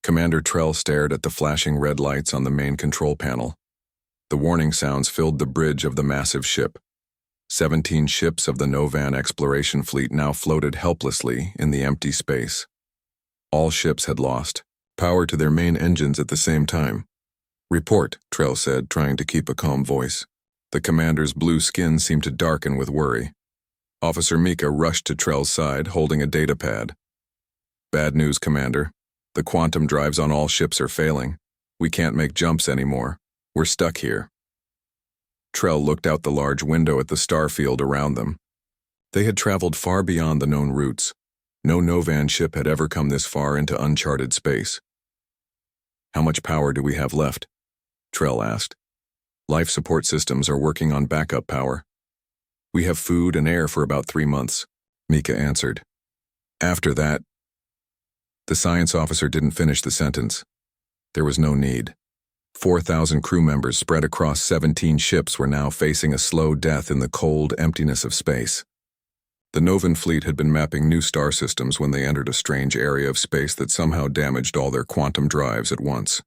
Commander Trell stared at the flashing red lights on the main control panel. The warning sounds filled the bridge of the massive ship. 17 ships of the Novan exploration fleet now floated helplessly in the empty space. All ships had lost power to their main engines at the same time. "Report," Trell said, trying to keep a calm voice. The commander's blue skin seemed to darken with worry. Officer Mika rushed to Trell's side, holding a data pad. "Bad news, Commander. The quantum drives on all ships are failing. We can't make jumps anymore. We're stuck here." Trell looked out the large window at the star field around them. They had traveled far beyond the known routes. No Novan ship had ever come this far into uncharted space. "How much power do we have left?" Trell asked. "Life support systems are working on backup power. We have food and air for about 3 months," Mika answered. "After that..." The science officer didn't finish the sentence. There was no need. 4,000 crew members spread across 17 ships were now facing a slow death in the cold emptiness of space. The Novan fleet had been mapping new star systems when they entered a strange area of space that somehow damaged all their quantum drives at once.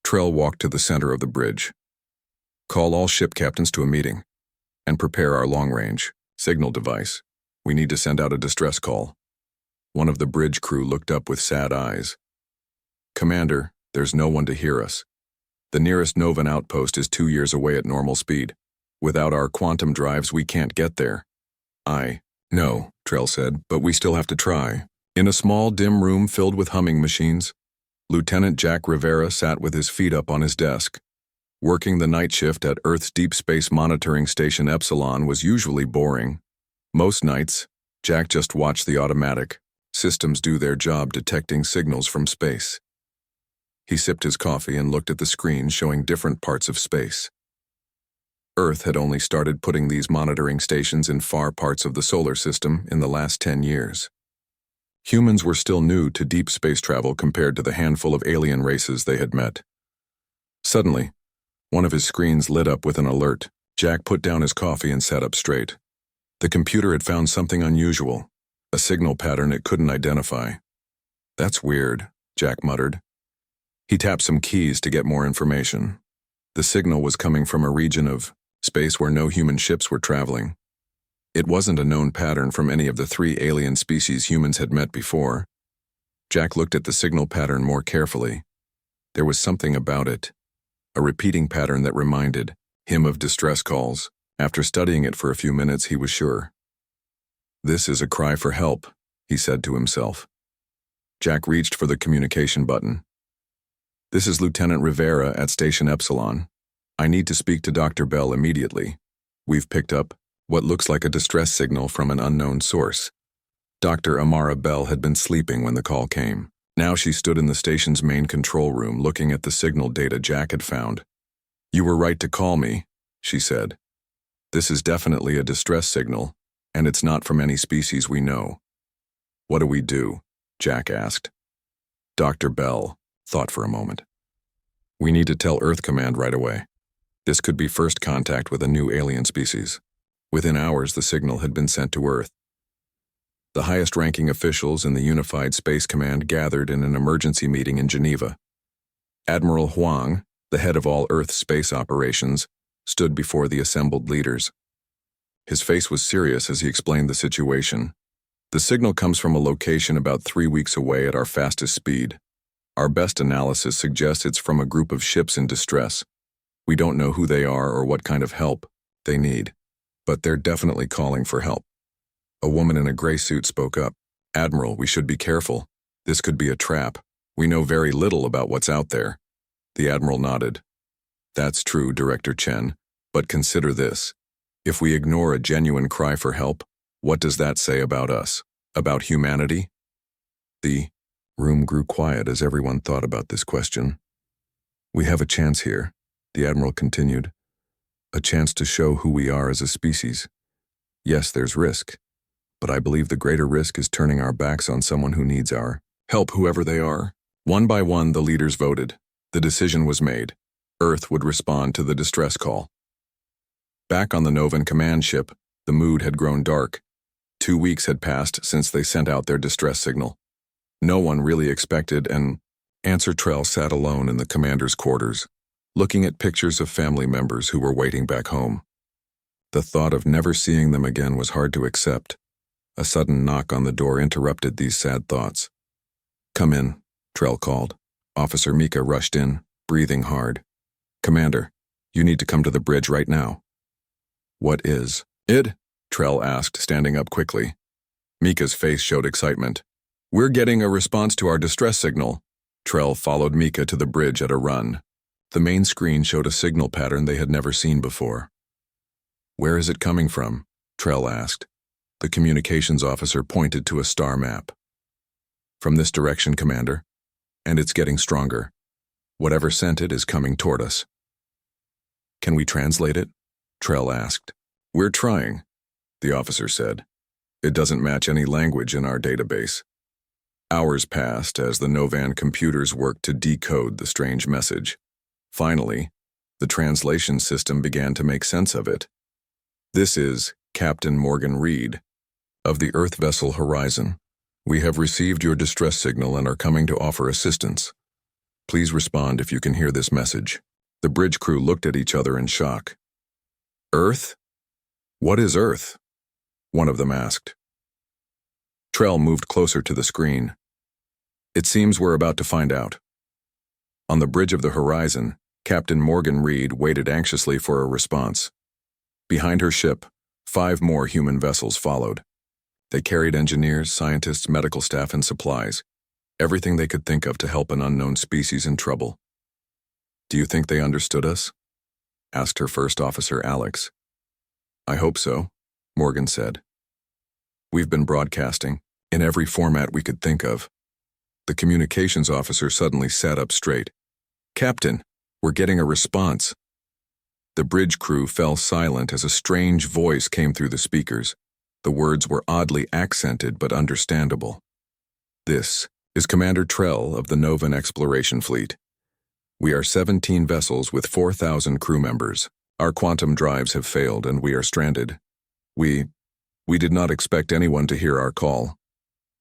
Trell walked to the center of the bridge. "Call all ship captains to a meeting, and prepare our long-range signal device. We need to send out a distress call." One of the bridge crew looked up with sad eyes. "Commander, there's no one to hear us. The nearest Novan outpost is 2 years away at normal speed. Without our quantum drives, we can't get there." "I know," Trell said, "but we still have to try." In a small, dim room filled with humming machines, Lieutenant Jack Rivera sat with his feet up on his desk. Working the night shift at Earth's Deep Space Monitoring Station Epsilon was usually boring. Most nights, Jack just watched the automatic systems do their job detecting signals from space. He sipped his coffee and looked at the screen showing different parts of space. Earth had only started putting these monitoring stations in far parts of the solar system in the last 10 years. Humans were still new to deep space travel compared to the handful of alien races they had met. Suddenly, one of his screens lit up with an alert. Jack put down his coffee and sat up straight. The computer had found something unusual, a signal pattern it couldn't identify. "That's weird," Jack muttered. He tapped some keys to get more information. The signal was coming from a region of space where no human ships were traveling. It wasn't a known pattern from any of the 3 alien species humans had met before. Jack looked at the signal pattern more carefully. There was something about it, a repeating pattern that reminded him of distress calls. After studying it for a few minutes, he was sure. "This is a cry for help," he said to himself. Jack reached for the communication button. "This is Lieutenant Rivera at Station Epsilon. I need to speak to Dr. Bell immediately. We've picked up what looks like a distress signal from an unknown source." Dr. Amara Bell had been sleeping when the call came. Now she stood in the station's main control room looking at the signal data Jack had found. "You were right to call me," she said. "This is definitely a distress signal, and it's not from any species we know." "What do we do?" Jack asked. Dr. Bell thought for a moment. "We need to tell Earth Command right away. This could be first contact with a new alien species." Within hours, the signal had been sent to Earth. The highest-ranking officials in the Unified Space Command gathered in an emergency meeting in Geneva. Admiral Huang, the head of all Earth space operations, stood before the assembled leaders. His face was serious as he explained the situation. "The signal comes from a location about 3 weeks away at our fastest speed. Our best analysis suggests it's from a group of ships in distress. We don't know who they are or what kind of help they need, but they're definitely calling for help." A woman in a gray suit spoke up. "Admiral, we should be careful. This could be a trap. We know very little about what's out there." The Admiral nodded. "That's true, Director Chen, but consider this. If we ignore a genuine cry for help, what does that say about us? About humanity?" The room grew quiet as everyone thought about this question. "We have a chance here," the Admiral continued. "A chance to show who we are as a species. Yes, there's risk, but I believe the greater risk is turning our backs on someone who needs our help, whoever they are." One by one, the leaders voted. The decision was made. Earth would respond to the distress call. Back on the Novan command ship, the mood had grown dark. 2 weeks had passed since they sent out their distress signal. No one really expected an answer. Trell sat alone in the commander's quarters, looking at pictures of family members who were waiting back home. The thought of never seeing them again was hard to accept. A sudden knock on the door interrupted these sad thoughts. "Come in," Trell called. Officer Mika rushed in, breathing hard. "Commander, you need to come to the bridge right now." "What is it?" Trell asked, standing up quickly. Mika's face showed excitement. "We're getting a response to our distress signal." Trell followed Mika to the bridge at a run. The main screen showed a signal pattern they had never seen before. "Where is it coming from?" Trell asked. The communications officer pointed to a star map. "From this direction, Commander. And it's getting stronger. Whatever sent it is coming toward us." "Can we translate it?" Trell asked. "We're trying," the officer said. "It doesn't match any language in our database." Hours passed as the Novan computers worked to decode the strange message. Finally, the translation system began to make sense of it. "This is Captain Morgan Reed of the Earth vessel Horizon. We have received your distress signal and are coming to offer assistance. Please respond if you can hear this message." The bridge crew looked at each other in shock. "Earth? What is Earth?" one of them asked. Trell moved closer to the screen. "It seems we're about to find out." On the bridge of the Horizon, Captain Morgan Reed waited anxiously for a response. Behind her ship, 5 more human vessels followed. They carried engineers, scientists, medical staff, and supplies, everything they could think of to help an unknown species in trouble. "Do you think they understood us?" asked her first officer, Alex. "I hope so," Morgan said. "We've been broadcasting, in every format we could think of." The communications officer suddenly sat up straight. "Captain, we're getting a response." The bridge crew fell silent as a strange voice came through the speakers. The words were oddly accented but understandable. "This is Commander Trell of the Novan Exploration Fleet. We are 17 vessels with 4,000 crew members. Our quantum drives have failed and we are stranded. We did not expect anyone to hear our call."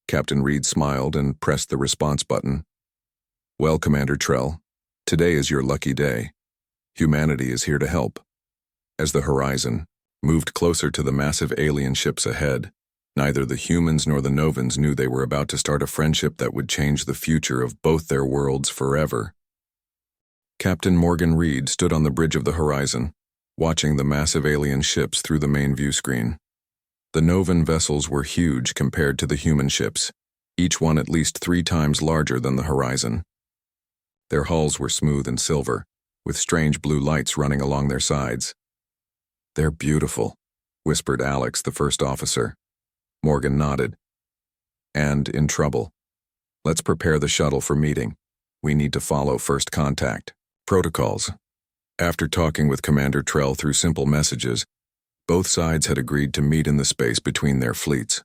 Captain Reed smiled and pressed the response button. "Well, Commander Trell, today is your lucky day. Humanity is here to help." As the Horizon moved closer to the massive alien ships ahead, neither the humans nor the Novans knew they were about to start a friendship that would change the future of both their worlds forever. Captain Morgan Reed stood on the bridge of the Horizon, watching the massive alien ships through the main view screen. The Novan vessels were huge compared to the human ships, each one at least 3 times larger than the Horizon. Their hulls were smooth and silver, with strange blue lights running along their sides. "They're beautiful," whispered Alex, the first officer. Morgan nodded. "And in trouble. Let's prepare the shuttle for meeting. We need to follow first contact protocols." After talking with Commander Trell through simple messages, both sides had agreed to meet in the space between their fleets.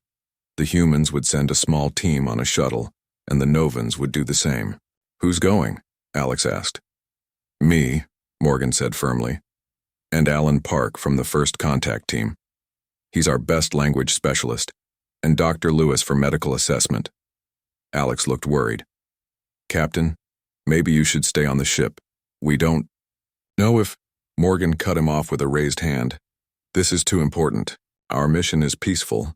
The humans would send a small team on a shuttle, and the Novans would do the same. "Who's going?" Alex asked. "Me," Morgan said firmly. "And Alan Park from the first contact team. He's our best language specialist, and Dr. Lewis for medical assessment." Alex looked worried. "Captain, maybe you should stay on the ship. We don't know if—" Morgan cut him off with a raised hand. "This is too important. Our mission is peaceful,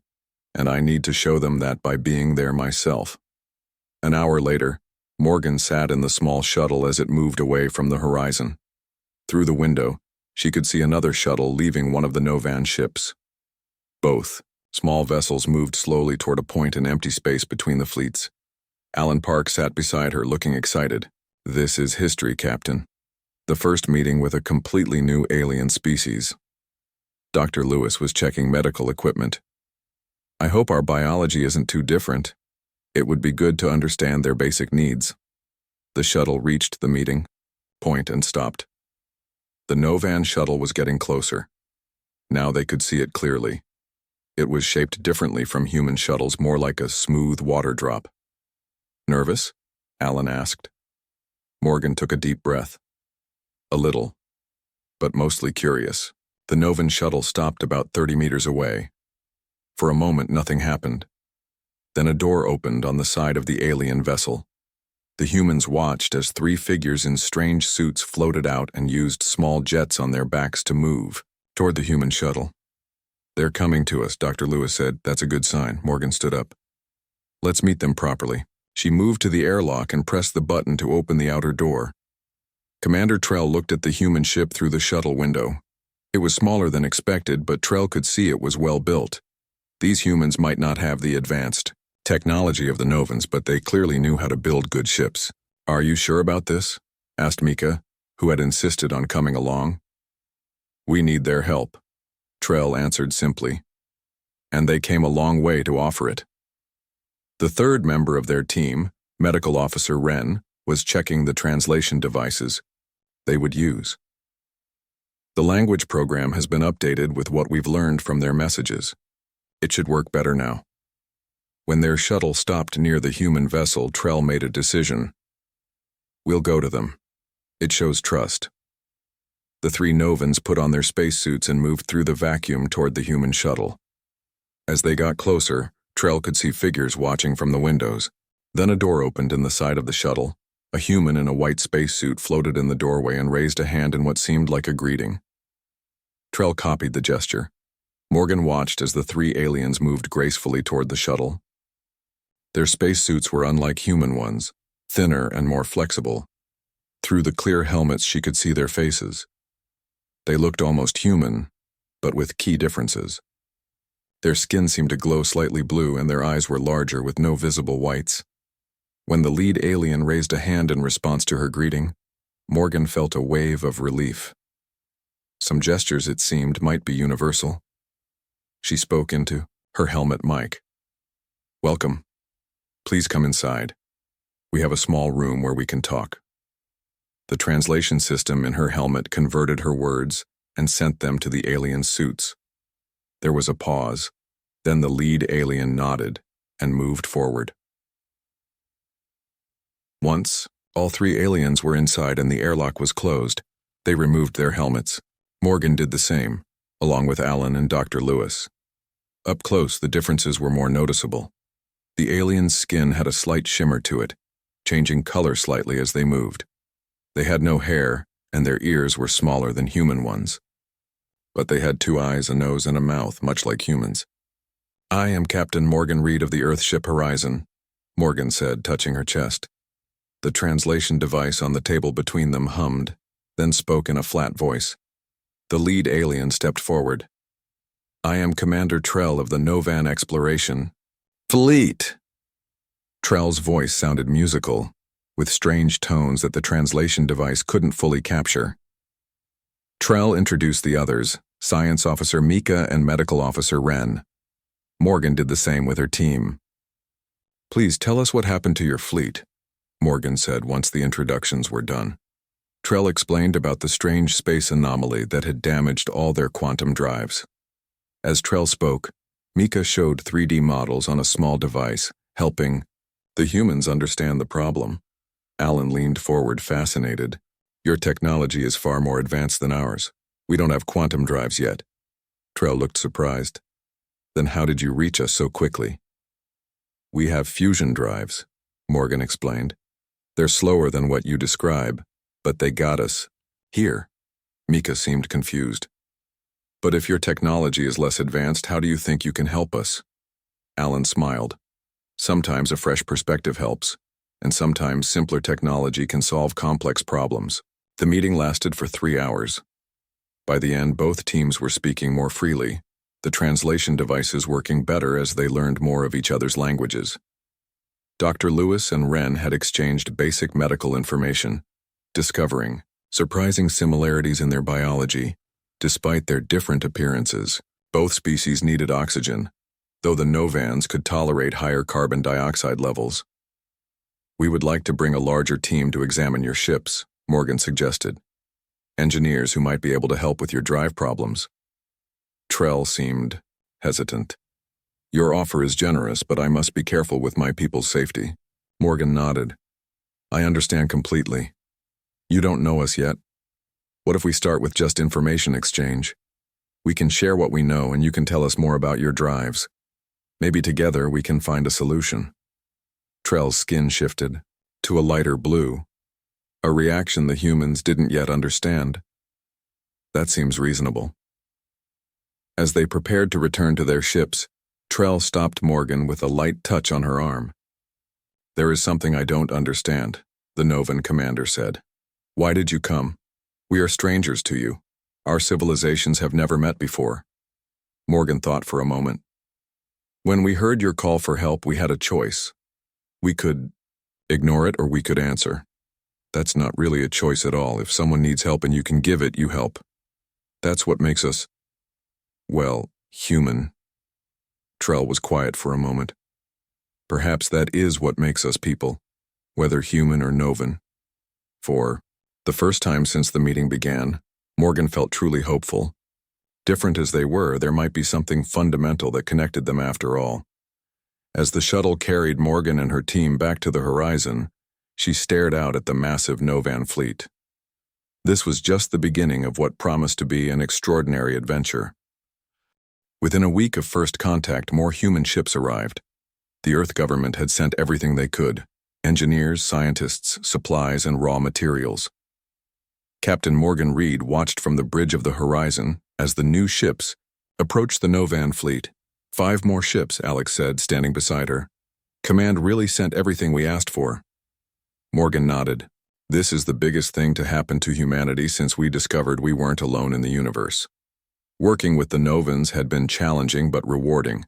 and I need to show them that by being there myself." An hour later, Morgan sat in the small shuttle as it moved away from the Horizon. Through the window, she could see another shuttle leaving one of the Novan ships. Both small vessels moved slowly toward a point in empty space between the fleets. Alan Park sat beside her, looking excited. "This is history, Captain. The first meeting with a completely new alien species." Dr. Lewis was checking medical equipment. "I hope our biology isn't too different. It would be good to understand their basic needs." The shuttle reached the meeting point and stopped. The Novan shuttle was getting closer. Now they could see it clearly. It was shaped differently from human shuttles, more like a smooth water drop. "Nervous?" Alan asked. Morgan took a deep breath. "A little, but mostly curious." The Novan shuttle stopped about 30 meters away. For a moment, nothing happened. Then a door opened on the side of the alien vessel. The humans watched as three figures in strange suits floated out and used small jets on their backs to move toward the human shuttle. "They're coming to us," Dr. Lewis said. "That's a good sign." Morgan stood up. "Let's meet them properly." She moved to the airlock and pressed the button to open the outer door. Commander Trell looked at the human ship through the shuttle window. It was smaller than expected, but Trell could see it was well built. These humans might not have the advanced technology of the Novans, but they clearly knew how to build good ships. "Are you sure about this?" asked Mika, who had insisted on coming along. "We need their help," Trell answered simply. And they came a long way to offer it. The third member of their team, Medical Officer Wren, was checking the translation devices they would use. "The language program has been updated with what we've learned from their messages. It should work better now." When their shuttle stopped near the human vessel, Trell made a decision. "We'll go to them. It shows trust." The three Novans put on their spacesuits and moved through the vacuum toward the human shuttle. As they got closer, Trell could see figures watching from the windows. Then a door opened in the side of the shuttle. A human in a white spacesuit floated in the doorway and raised a hand in what seemed like a greeting. Trell copied the gesture. Morgan watched as the three aliens moved gracefully toward the shuttle. Their spacesuits were unlike human ones, thinner and more flexible. Through the clear helmets she could see their faces. They looked almost human, but with key differences. Their skin seemed to glow slightly blue and their eyes were larger with no visible whites. When the lead alien raised a hand in response to her greeting, Morgan felt a wave of relief. Some gestures, it seemed, might be universal. She spoke into her helmet mic. "Welcome. Please come inside. We have a small room where we can talk." The translation system in her helmet converted her words and sent them to the alien suits. There was a pause. Then the lead alien nodded and moved forward. Once, all three aliens were inside and the airlock was closed. They removed their helmets. Morgan did the same, along with Alan and Dr. Lewis. Up close, the differences were more noticeable. The alien's skin had a slight shimmer to it, changing color slightly as they moved. They had no hair, and their ears were smaller than human ones. But they had 2 eyes, a nose, and a mouth, much like humans. "I am Captain Morgan Reed of the Earthship Horizon," Morgan said, touching her chest. The translation device on the table between them hummed, then spoke in a flat voice. The lead alien stepped forward. "I am Commander Trell of the Novan Exploration Fleet." Trell's voice sounded musical, with strange tones that the translation device couldn't fully capture. Trell introduced the others, Science Officer Mika and Medical Officer Wren. Morgan did the same with her team. "Please tell us what happened to your fleet," Morgan said once the introductions were done. Trell explained about the strange space anomaly that had damaged all their quantum drives. As Trell spoke, Mika showed 3D models on a small device, helping the humans understand the problem. Alan leaned forward, fascinated. "Your technology is far more advanced than ours. We don't have quantum drives yet." Trell looked surprised. "Then how did you reach us so quickly?" "We have fusion drives," Morgan explained. "They're slower than what you describe, but they got us here." Mika seemed confused. "But if your technology is less advanced, how do you think you can help us?" Alan smiled. "Sometimes a fresh perspective helps, and sometimes simpler technology can solve complex problems." The meeting lasted for 3 hours. By the end, both teams were speaking more freely, the translation devices working better as they learned more of each other's languages. Dr. Lewis and Wren had exchanged basic medical information, discovering surprising similarities in their biology. Despite their different appearances, both species needed oxygen, though the Novans could tolerate higher carbon dioxide levels. "We would like to bring a larger team to examine your ships," Morgan suggested. "Engineers who might be able to help with your drive problems." Trell seemed hesitant. "Your offer is generous, but I must be careful with my people's safety." Morgan nodded. "I understand completely. You don't know us yet. What if we start with just information exchange? We can share what we know and you can tell us more about your drives. Maybe together we can find a solution. Trell's skin shifted to a lighter blue, a reaction the humans didn't yet understand. That seems reasonable. As they prepared to return to their ships, Trell stopped Morgan with a light touch on her arm. "There is something I don't understand," the Novan commander said. "Why did you come? We are strangers to you. Our civilizations have never met before." Morgan thought for a moment. "When we heard your call for help, we had a choice. We could ignore it or we could answer. That's not really a choice at all. If someone needs help and you can give it, you help. That's what makes us, well, human." Trell was quiet for a moment. Perhaps that is what makes us people, whether human or Novan. For the first time since the meeting began, Morgan felt truly hopeful. Different as they were, there might be something fundamental that connected them after all. As the shuttle carried Morgan and her team back to the horizon, she stared out at the massive Novan fleet. This was just the beginning of what promised to be an extraordinary adventure. Within a week of first contact, more human ships arrived. The Earth government had sent everything they could: engineers, scientists, supplies, and raw materials. Captain Morgan Reed watched from the bridge of the horizon as the new ships approached the Novan fleet. "5 more ships," Alex said, standing beside her. "Command really sent everything we asked for." Morgan nodded. "This is the biggest thing to happen to humanity since we discovered we weren't alone in the universe." Working with the Novans had been challenging but rewarding.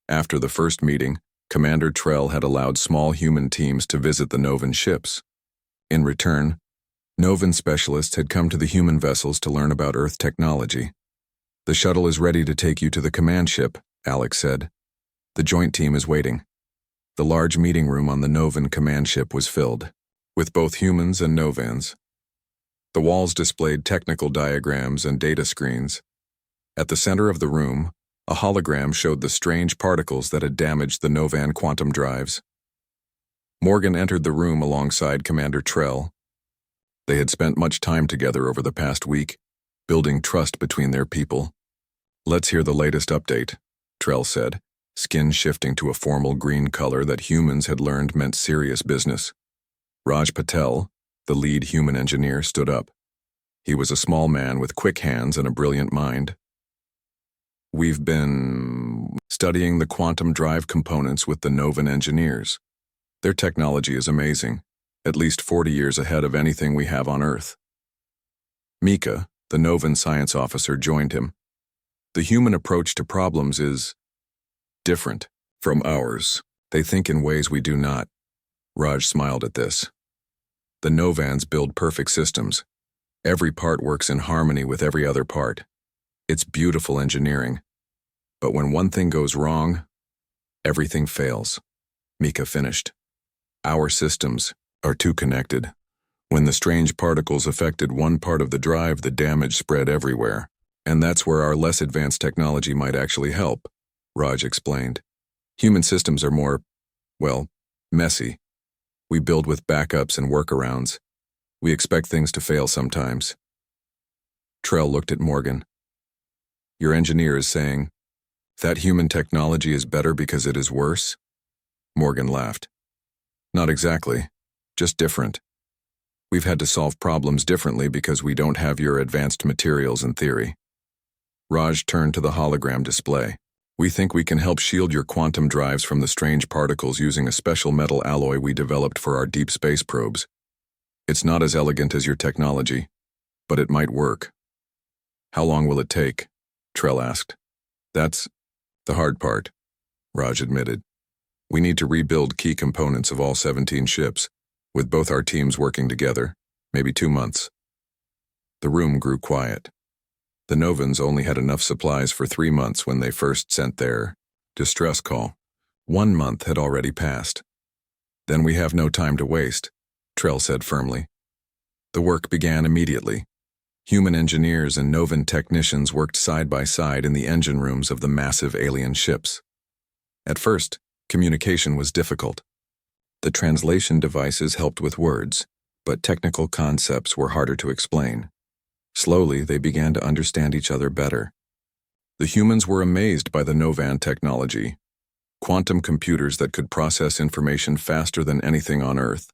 After the first meeting, Commander Trell had allowed small human teams to visit the Novan ships. In return, Novan specialists had come to the human vessels to learn about Earth technology. "The shuttle is ready to take you to the command ship," Alex said. "The joint team is waiting." The large meeting room on the Novan command ship was filled, with both humans and Novans. The walls displayed technical diagrams and data screens. At the center of the room, a hologram showed the strange particles that had damaged the Novan quantum drives. Morgan entered the room alongside Commander Trell. They had spent much time together over the past week, building trust between their people. "Let's hear the latest update," Trell said, skin shifting to a formal green color that humans had learned meant serious business. Raj Patel, the lead human engineer, stood up. He was a small man with quick hands and a brilliant mind. "We've been studying the quantum drive components with the Novan engineers. Their technology is amazing, at least 40 years ahead of anything we have on Earth." Mika, the Novan science officer, joined him. "The human approach to problems is different from ours. They think in ways we do not." Raj smiled at this. "The Novans build perfect systems. Every part works in harmony with every other part. It's beautiful engineering. But when one thing goes wrong, everything fails." Mika finished. "Our systems are too connected. When the strange particles affected one part of the drive, the damage spread everywhere. And that's where our less advanced technology might actually help," Raj explained. "Human systems are more, well, messy. We build with backups and workarounds. We expect things to fail sometimes." Trell looked at Morgan. "Your engineer is saying that human technology is better because it is worse?" Morgan laughed. "Not exactly, just different. We've had to solve problems differently because we don't have your advanced materials and theory." Raj turned to the hologram display. "We think we can help shield your quantum drives from the strange particles using a special metal alloy we developed for our deep space probes. It's not as elegant as your technology, but it might work." "How long will it take?" Trell asked. "That's the hard part," Raj admitted. "We need to rebuild key components of all 17 ships, with both our teams working together, maybe 2 months." The room grew quiet. The Novans only had enough supplies for 3 months when they first sent their distress call. 1 month had already passed. "Then we have no time to waste," Trell said firmly. The work began immediately. Human engineers and Novan technicians worked side by side in the engine rooms of the massive alien ships. At first, communication was difficult. The translation devices helped with words, but technical concepts were harder to explain. Slowly, they began to understand each other better. The humans were amazed by the Novan technology. quantum computers that could process information faster than anything on Earth,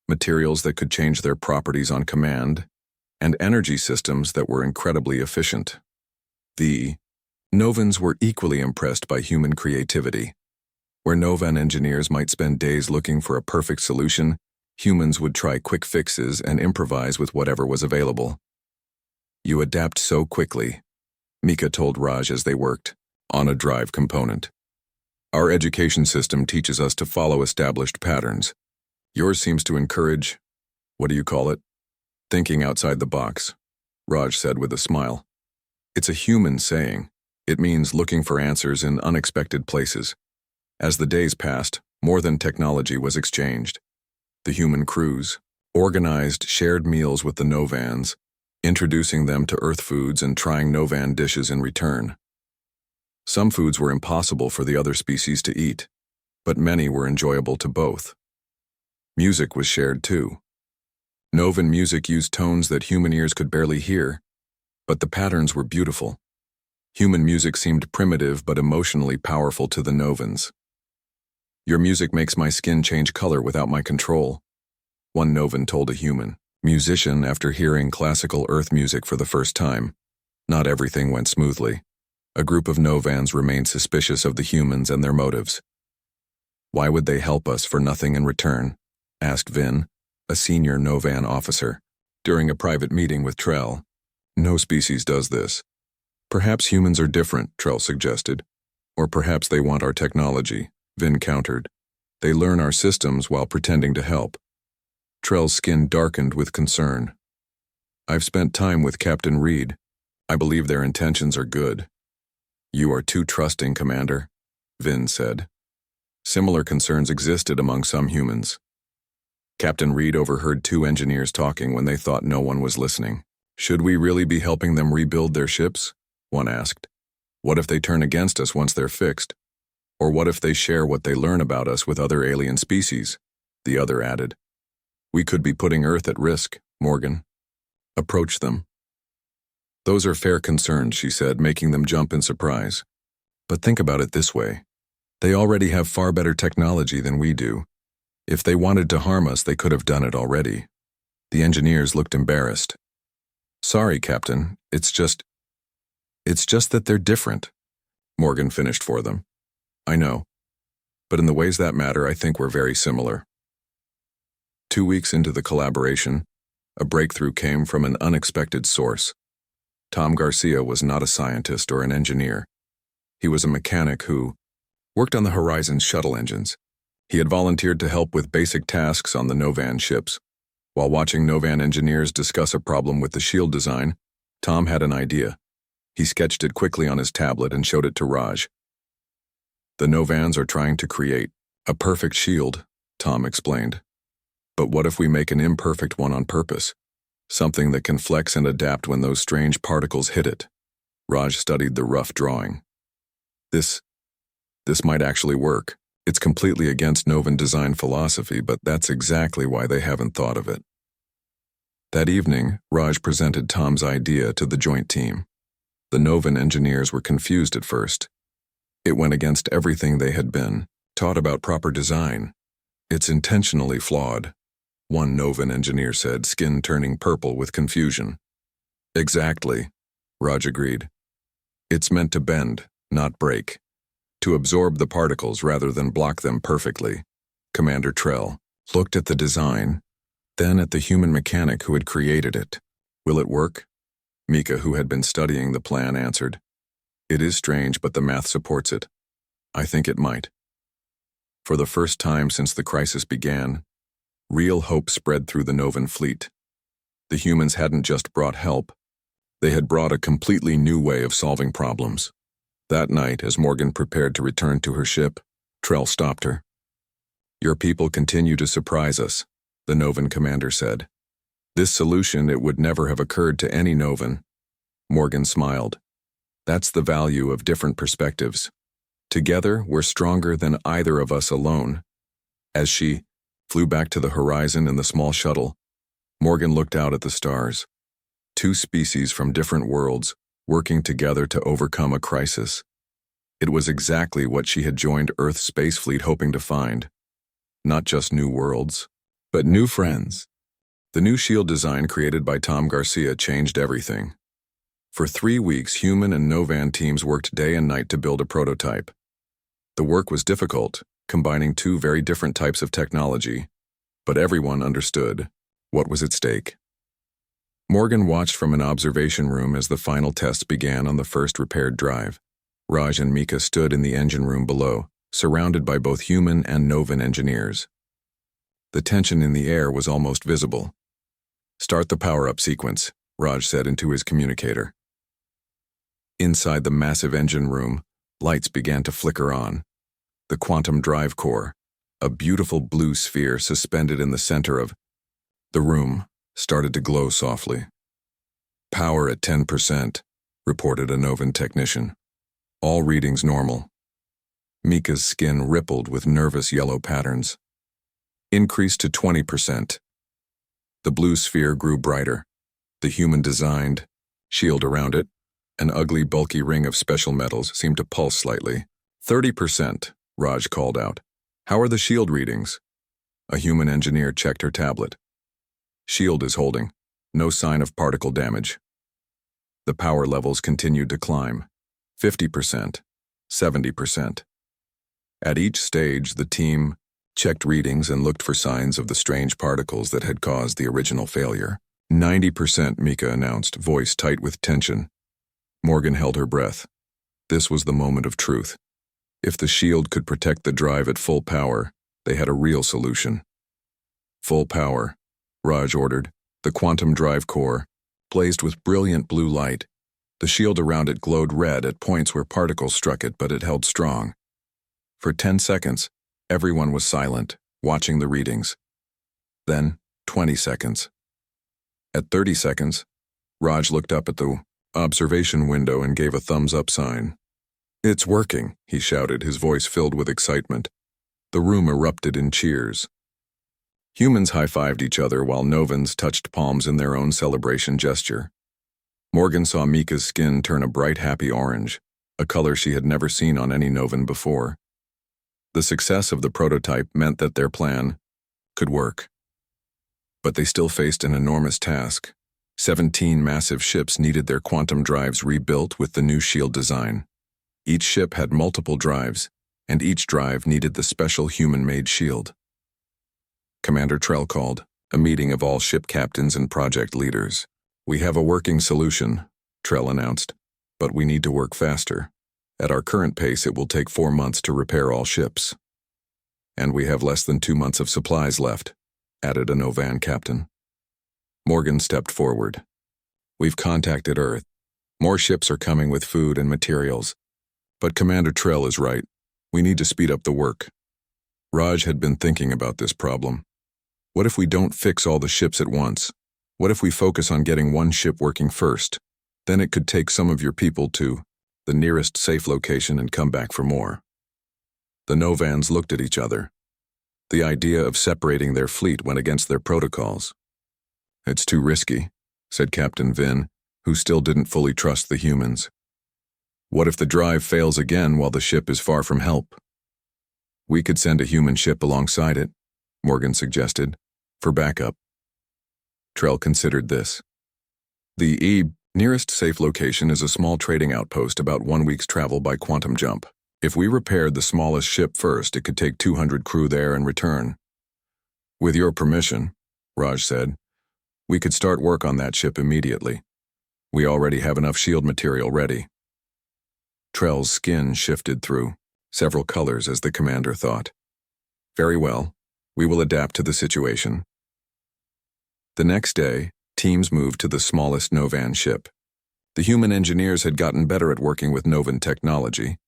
materials that could change their properties on command, and energy systems that were incredibly efficient. The Novans were equally impressed by human creativity. Where Novan engineers might spend days looking for a perfect solution, humans would try quick fixes and improvise with whatever was available. "You adapt so quickly," Mika told Raj as they worked on a drive component. "Our education system teaches us to follow established patterns. Yours seems to encourage, what do you call it? Thinking outside the box," Raj said with a smile. "It's a human saying. It means looking for answers in unexpected places." As the days passed, more than technology was exchanged. The human crews organized shared meals with the Novans, introducing them to Earth foods and trying Novan dishes in return. Some foods were impossible for the other species to eat, but many were enjoyable to both. Music was shared too. Novan music used tones that human ears could barely hear, but the patterns were beautiful. Human music seemed primitive but emotionally powerful to the Novans. "Your music makes my skin change color without my control," one Novan told a human musician after hearing classical Earth music for the first time. Not everything went smoothly. A group of Novans remained suspicious of the humans and their motives. "Why would they help us for nothing in return?" asked Vin, a senior Novan officer, during a private meeting with Trell. "No species does this." "Perhaps humans are different," Trell suggested. "Or perhaps they want our technology," Vin countered. "They learn our systems while pretending to help." Trell's skin darkened with concern. "I've spent time with Captain Reed. I believe their intentions are good." "You are too trusting, Commander," Vin said. Similar concerns existed among some humans. Captain Reed overheard two engineers talking when they thought no one was listening. "Should we really be helping them rebuild their ships?" one asked. "What if they turn against us once they're fixed? Or what if they share what they learn about us with other alien species?" The other added. "We could be putting Earth at risk, Morgan." "Approach them." "Those are fair concerns," she said, making them jump in surprise. "But think about it this way. They already have far better technology than we do. If they wanted to harm us, they could have done it already." The engineers looked embarrassed. "Sorry, Captain, it's just that they're different," Morgan finished for them. "I know. But in the ways that matter, I think we're very similar." 2 weeks into the collaboration, a breakthrough came from an unexpected source. Tom Garcia was not a scientist or an engineer. He was a mechanic who worked on the Horizon's shuttle engines. He had volunteered to help with basic tasks on the Novan ships. While watching Novan engineers discuss a problem with the shield design, Tom had an idea. He sketched it quickly on his tablet and showed it to Raj. "The Novans are trying to create a perfect shield," Tom explained. "But what if we make an imperfect one on purpose? Something that can flex and adapt when those strange particles hit it." Raj studied the rough drawing. This might actually work. It's completely against Novan design philosophy, but that's exactly why they haven't thought of it." That evening, Raj presented Tom's idea to the joint team. The Novan engineers were confused at first. It went against everything they had been taught about proper design. "It's intentionally flawed," one Novan engineer said, skin turning purple with confusion. "Exactly," Raj agreed. "It's meant to bend, not break. To absorb the particles rather than block them perfectly." Commander Trell looked at the design, then at the human mechanic who had created it. "Will it work?" Mika, who had been studying the plan, answered. "It is strange, but the math supports it. I think it might." For the first time since the crisis began, real hope spread through the Novan fleet. The humans hadn't just brought help, they had brought a completely new way of solving problems. That night, as Morgan prepared to return to her ship, Trell stopped her. "Your people continue to surprise us," the Novan commander said. "This solution, it would never have occurred to any Novan." Morgan smiled. "That's the value of different perspectives. Together, we're stronger than either of us alone." As she flew back to the horizon in the small shuttle, Morgan looked out at the stars. Two species from different worlds, working together to overcome a crisis. It was exactly what she had joined Earth's space fleet hoping to find. Not just new worlds, but new friends. The new shield design created by Tom Garcia changed everything. For 3 weeks, human and Novan teams worked day and night to build a prototype. The work was difficult, combining two very different types of technology, but everyone understood what was at stake. Morgan watched from an observation room as the final tests began on the first repaired drive. Raj and Mika stood in the engine room below, surrounded by both human and Novan engineers. The tension in the air was almost visible. "Start the power-up sequence," Raj said into his communicator. Inside the massive engine room, lights began to flicker on. The quantum drive core, a beautiful blue sphere suspended in the center of the room, started to glow softly. "Power at 10%, reported a Novan technician. "All readings normal." Mika's skin rippled with nervous yellow patterns. "Increase to 20%. The blue sphere grew brighter. The human-designed shield around it, an ugly, bulky ring of special metals, seemed to pulse slightly. 30%, Raj called out. "How are the shield readings?" A human engineer checked her tablet. "Shield is holding. No sign of particle damage." The power levels continued to climb. 50%, 70%. At each stage, the team checked readings and looked for signs of the strange particles that had caused the original failure. 90%, Mika announced, voice tight with tension. Morgan held her breath. This was the moment of truth. If the shield could protect the drive at full power, they had a real solution. "Full power," Raj ordered. The quantum drive core blazed with brilliant blue light. The shield around it glowed red at points where particles struck it, but it held strong. For 10 seconds, everyone was silent, watching the readings. Then, 20 seconds. At 30 seconds, Raj looked up at the observation window and gave a thumbs-up sign. "It's working," he shouted, his voice filled with excitement. The room erupted in cheers. Humans high-fived each other while Novans touched palms in their own celebration gesture. Morgan saw Mika's skin turn a bright, happy orange, a color she had never seen on any Novan before. The success of the prototype meant that their plan could work. But they still faced an enormous task. 17 massive ships needed their quantum drives rebuilt with the new shield design. Each ship had multiple drives, and each drive needed the special human-made shield. Commander Trell called a meeting of all ship captains and project leaders. "We have a working solution," Trell announced, "but we need to work faster. At our current pace, it will take 4 months to repair all ships. And we have less than 2 months of supplies left," added a Novan captain. Morgan stepped forward. "We've contacted Earth. More ships are coming with food and materials. But Commander Trell is right. We need to speed up the work." Raj had been thinking about this problem. What if we don't fix all the ships at once? What if we focus on getting one ship working first? Then it could take some of your people to the nearest safe location and come back for more. The Novans looked at each other. The idea of separating their fleet went against their protocols. "It's too risky," said Captain Vin, who still didn't fully trust the humans. "What if the drive fails again while the ship is far from help?" "We could send a human ship alongside it," Morgan suggested, "for backup." Trell considered this. The nearest safe location is a small trading outpost about 1 week's travel by quantum jump. If we repaired the smallest ship first, it could take 200 crew there and return. "With your permission," Raj said, "we could start work on that ship immediately. We already have enough shield material ready." Trell's skin shifted through several colors as the commander thought. "Very well, we will adapt to the situation." The next day, teams moved to the smallest Novan ship. The human engineers had gotten better at working with Novan technology,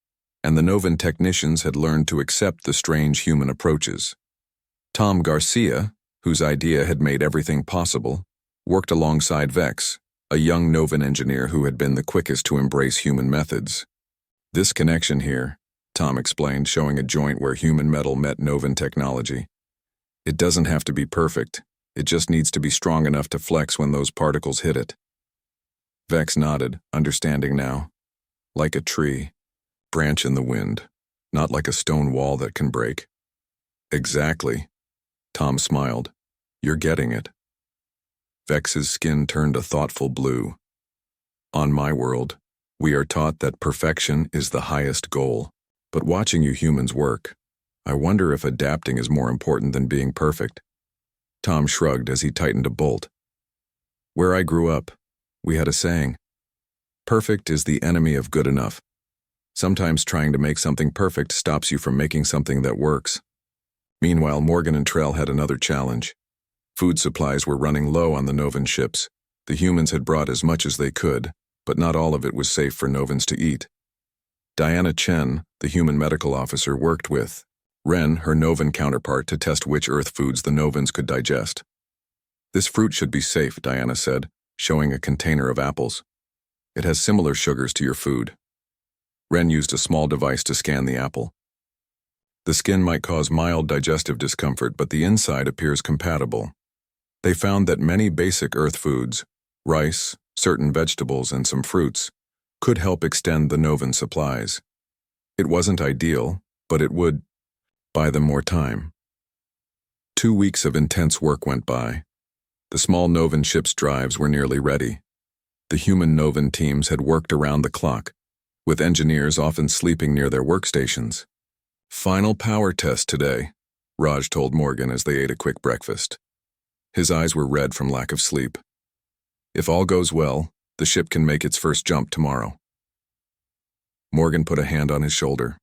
and the Novan technicians had learned to accept the strange human approaches. Tom Garcia, whose idea had made everything possible, worked alongside Vex, a young Novan engineer who had been the quickest to embrace human methods. "This connection here," Tom explained, showing a joint where human metal met Novan technology. "It doesn't have to be perfect. It just needs to be strong enough to flex when those particles hit it." Vex nodded, understanding now. "Like a tree. branch in the wind, not like a stone wall that can break. Exactly. Tom smiled. You're getting it. Vex's skin turned a thoughtful blue. On my world, we are taught that perfection is the highest goal. But watching you humans work, I wonder if adapting is more important than being perfect. Tom shrugged as he tightened a bolt. Where I grew up, we had a saying, perfect is the enemy of good enough. Sometimes trying to make something perfect stops you from making something that works. Meanwhile, Morgan and Trell had another challenge. Food supplies were running low on the Novan ships. The humans had brought as much as they could, but not all of it was safe for Novans to eat. Diana Chen, the human medical officer, worked with Ren, her Novan counterpart, to test which Earth foods the Novans could digest. This fruit should be safe, Diana said, showing a container of apples. It has similar sugars to your food. Ren used a small device to scan the apple. The skin might cause mild digestive discomfort, but the inside appears compatible. They found that many basic Earth foods, rice, certain vegetables, and some fruits, could help extend the Novan supplies. It wasn't ideal, but it would buy them more time. 2 weeks of intense work went by. The small Novan ship's drives were nearly ready. The human Novan teams had worked around the clock, with engineers often sleeping near their workstations. Final power test today, Raj told Morgan as they ate a quick breakfast. His eyes were red from lack of sleep. If all goes well, the ship can make its first jump tomorrow. Morgan put a hand on his shoulder.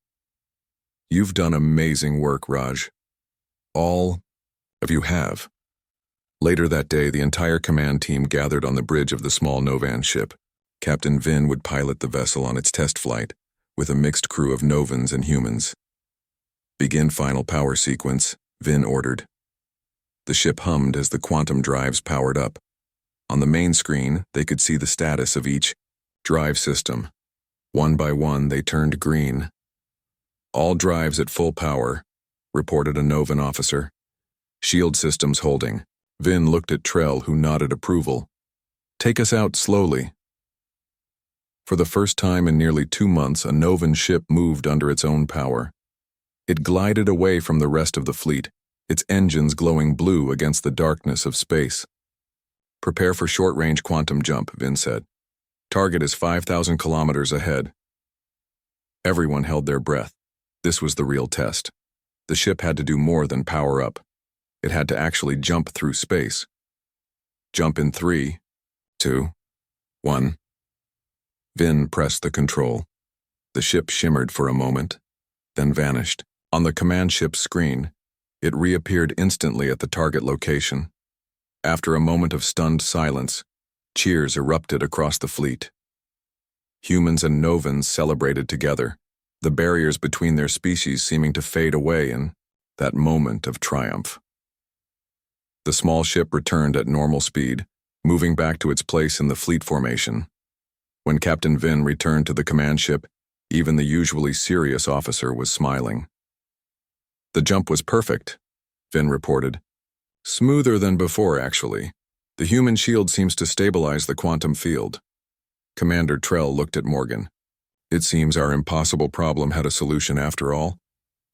You've done amazing work, Raj. All of you have. Later that day, the entire command team gathered on the bridge of the small Novan ship. Captain Vin would pilot the vessel on its test flight, with a mixed crew of Novans and humans. Begin final power sequence, Vin ordered. The ship hummed as the quantum drives powered up. On the main screen, they could see the status of each drive system. One by one, they turned green. All drives at full power, reported a Novan officer. Shield systems holding. Vin looked at Trell, who nodded approval. Take us out slowly. For the first time in nearly 2 months, a Novan ship moved under its own power. It glided away from the rest of the fleet, its engines glowing blue against the darkness of space. Prepare for short-range quantum jump, Vin said. Target is 5,000 kilometers ahead. Everyone held their breath. This was the real test. The ship had to do more than power up. It had to actually jump through space. Jump in 3, 2, 1. Vin pressed the control. The ship shimmered for a moment, then vanished. On the command ship's screen, it reappeared instantly at the target location. After a moment of stunned silence, cheers erupted across the fleet. Humans and Novans celebrated together, the barriers between their species seeming to fade away in that moment of triumph. The small ship returned at normal speed, moving back to its place in the fleet formation. When Captain Vin returned to the command ship, even the usually serious officer was smiling. The jump was perfect, Vin reported. Smoother than before, actually. The human shield seems to stabilize the quantum field. Commander Trell looked at Morgan. It seems our impossible problem had a solution after all.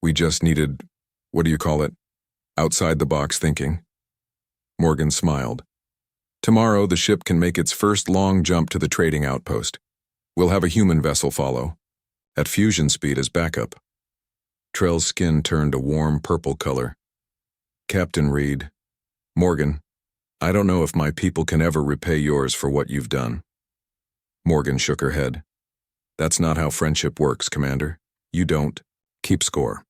We just needed, outside-the-box thinking. Morgan smiled. Tomorrow, the ship can make its first long jump to the trading outpost. We'll have a human vessel follow, at fusion speed as backup. Trell's skin turned a warm purple color. Captain Reed, Morgan, I don't know if my people can ever repay yours for what you've done. Morgan shook her head. That's not how friendship works, Commander. You don't keep score.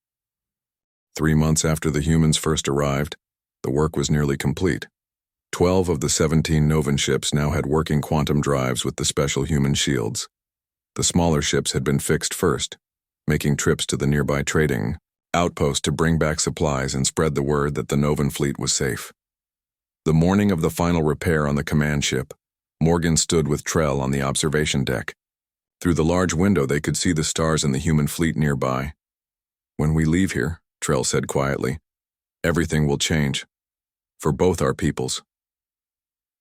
3 months after the humans first arrived, the work was nearly complete. 12 of the 17 Novan ships now had working quantum drives with the special human shields. The smaller ships had been fixed first, making trips to the nearby trading outpost to bring back supplies and spread the word that the Novan fleet was safe. The morning of the final repair on the command ship, Morgan stood with Trell on the observation deck. Through the large window, they could see the stars and the human fleet nearby. When we leave here, Trell said quietly, everything will change. For both our peoples.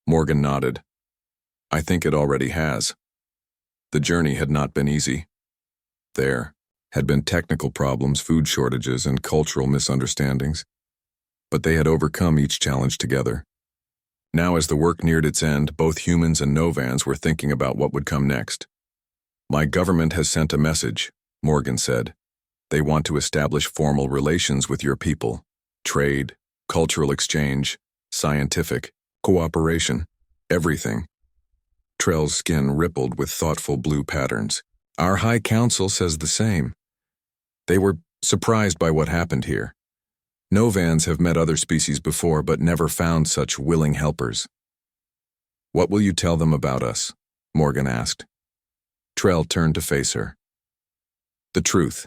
Morgan nodded. I think it already has. The journey had not been easy. There, had been technical problems, food shortages, and cultural misunderstandings. But they had overcome each challenge together. Now, as the work neared its end, both humans and Novans were thinking about what would come next. "My government has sent a message," Morgan said. "They want to establish formal relations with your people. Trade, cultural exchange, scientific, cooperation, everything." Trell's skin rippled with thoughtful blue patterns. "Our High Council says the same." They were surprised by what happened here. Novans have met other species before, but never found such willing helpers. "What will you tell them about us?" Morgan asked. Trell turned to face her. "The truth.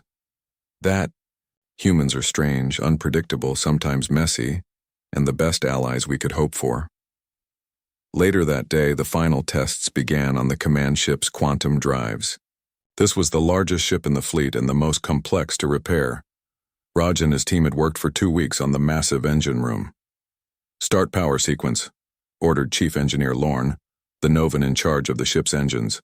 That humans are strange, unpredictable, sometimes messy, and the best allies we could hope for." Later that day, the final tests began on the command ship's quantum drives. This was the largest ship in the fleet and the most complex to repair. Raj and his team had worked for 2 weeks on the massive engine room. "Start power sequence," ordered Chief Engineer Lorne, the Novan in charge of the ship's engines.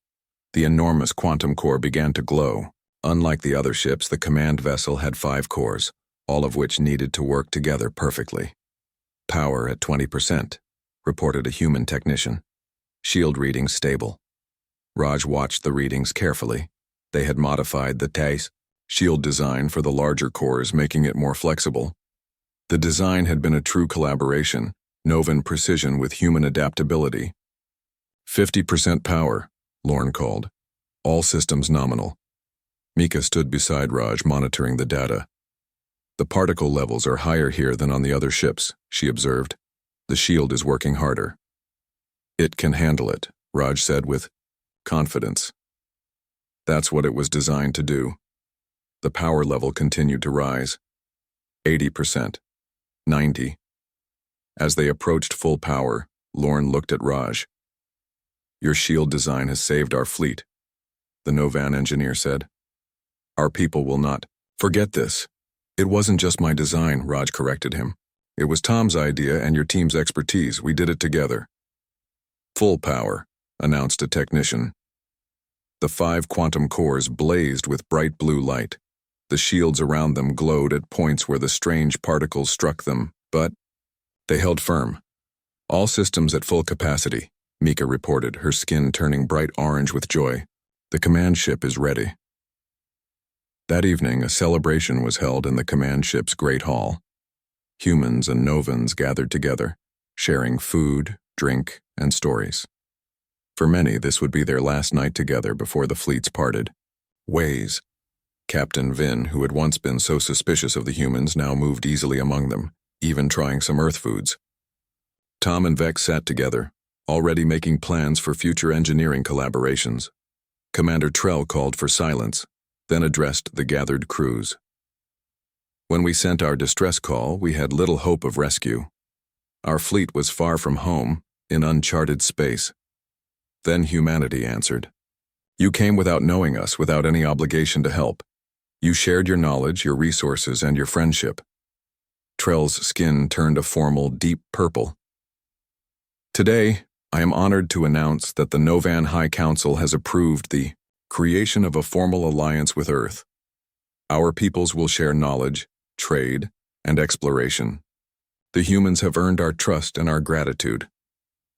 The enormous quantum core began to glow. Unlike the other ships, the command vessel had 5 cores, all of which needed to work together perfectly. "Power at 20%, reported a human technician. "Shield readings stable." Raj watched the readings carefully. They had modified the TAIS shield design for the larger cores, making it more flexible. The design had been a true collaboration, Novan precision with human adaptability. 50% power, Lorne called. "All systems nominal." Mika stood beside Raj, monitoring the data. "The particle levels are higher here than on the other ships," she observed. "The shield is working harder." "It can handle it," Raj said with confidence. "That's what it was designed to do." The power level continued to rise. 80%. 90. As they approached full power, Lorne looked at Raj. "Your shield design has saved our fleet," the Novan engineer said. "Our people will not forget this." "It wasn't just my design," Raj corrected him. "It was Tom's idea and your team's expertise. We did it together." "Full power," announced a technician. The 5 quantum cores blazed with bright blue light. The shields around them glowed at points where the strange particles struck them, but they held firm. "All systems at full capacity," Mika reported, her skin turning bright orange with joy. "The command ship is ready." That evening, a celebration was held in the command ship's great hall. Humans and Novans gathered together, sharing food, drink, and stories. For many, this would be their last night together before the fleets parted. Ways. Captain Vin, who had once been so suspicious of the humans, now moved easily among them, even trying some Earth foods. Tom and Vex sat together, already making plans for future engineering collaborations. Commander Trell called for silence, then addressed the gathered crews. "When we sent our distress call, we had little hope of rescue. Our fleet was far from home, in uncharted space. Then humanity answered. You came without knowing us, without any obligation to help. You shared your knowledge, your resources, and your friendship." Trell's skin turned a formal, deep purple. "Today, I am honored to announce that the Novan High Council has approved the creation of a formal alliance with Earth. Our peoples will share knowledge, trade, and exploration. The humans have earned our trust and our gratitude."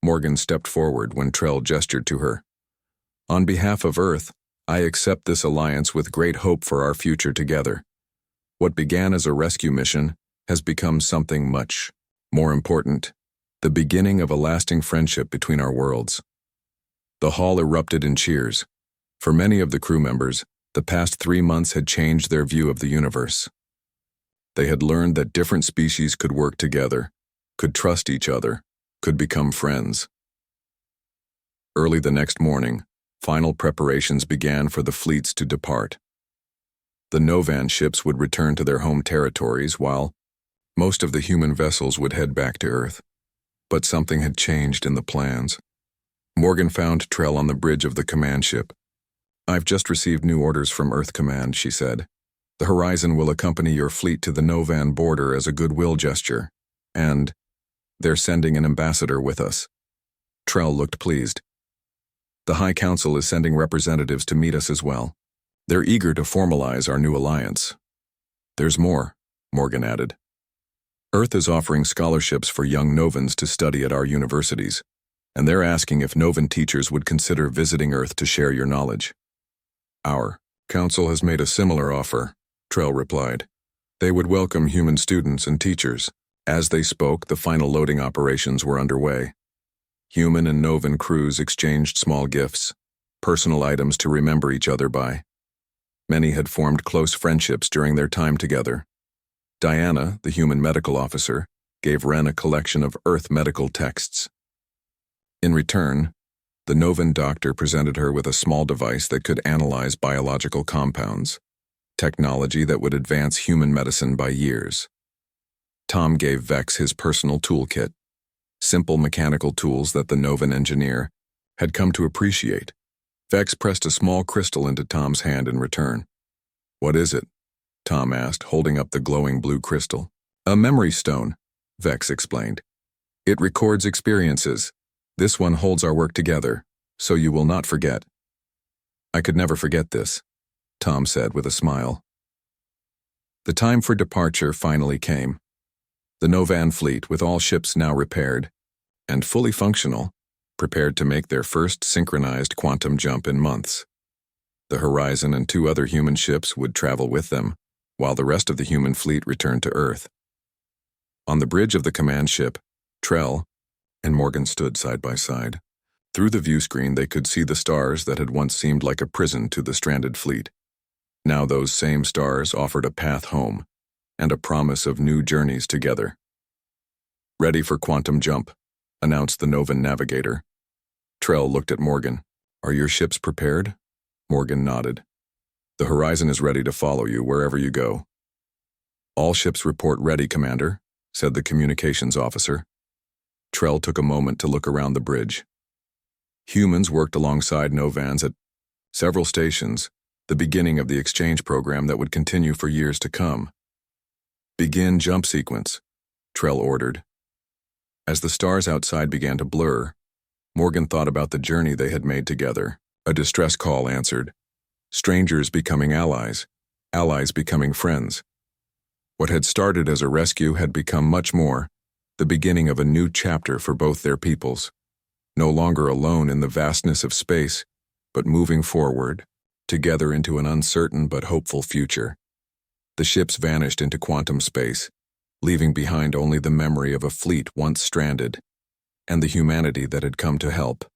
Morgan stepped forward when Trell gestured to her. "On behalf of Earth, I accept this alliance with great hope for our future together. What began as a rescue mission has become something much more important, the beginning of a lasting friendship between our worlds." The hall erupted in cheers. For many of the crew members, the past 3 months had changed their view of the universe. They had learned that different species could work together, could trust each other, could become friends. Early the next morning, final preparations began for the fleets to depart. The Novan ships would return to their home territories, while most of the human vessels would head back to Earth. But something had changed in the plans. Morgan found Trell on the bridge of the command ship. "I've just received new orders from Earth Command," she said. "The Horizon will accompany your fleet to the Novan border as a goodwill gesture, and they're sending an ambassador with us." Trell looked pleased. "The High Council is sending representatives to meet us as well." They're eager to formalize our new alliance. There's more, Morgan added. Earth is offering scholarships for young Novans to study at our universities, and they're asking if Novan teachers would consider visiting Earth to share your knowledge. Our council has made a similar offer, Trell replied. They would welcome human students and teachers. As they spoke, the final loading operations were underway. Human and Novan crews exchanged small gifts, personal items to remember each other by. Many had formed close friendships during their time together. Diana, the human medical officer, gave Ren a collection of Earth medical texts. In return, the Novan doctor presented her with a small device that could analyze biological compounds, technology that would advance human medicine by years. Tom gave Vex his personal toolkit, simple mechanical tools that the Novan engineer had come to appreciate. Vex pressed a small crystal into Tom's hand in return. What is it? Tom asked, holding up the glowing blue crystal. A memory stone, Vex explained. It records experiences. This one holds our work together, so you will not forget. I could never forget this, Tom said with a smile. The time for departure finally came. The Novan fleet, with all ships now repaired and fully functional, prepared to make their first synchronized quantum jump in months. The Horizon and 2 other human ships would travel with them, while the rest of the human fleet returned to Earth. On the bridge of the command ship, Trell and Morgan stood side by side. Through the view screen they could see the stars that had once seemed like a prison to the stranded fleet. Now those same stars offered a path home, and a promise of new journeys together. Ready for quantum jump, announced the Novan navigator. Trell looked at Morgan. Are your ships prepared? Morgan nodded. The Horizon is ready to follow you wherever you go. All ships report ready, Commander, said the communications officer. Trell took a moment to look around the bridge. Humans worked alongside Novans at several stations, the beginning of the exchange program that would continue for years to come. Begin jump sequence, Trell ordered. As the stars outside began to blur, Morgan thought about the journey they had made together. A distress call answered. Strangers becoming allies, allies becoming friends. What had started as a rescue had become much more, the beginning of a new chapter for both their peoples. No longer alone in the vastness of space, but moving forward, together into an uncertain but hopeful future. The ships vanished into quantum space, leaving behind only the memory of a fleet once stranded, and the humanity that had come to help.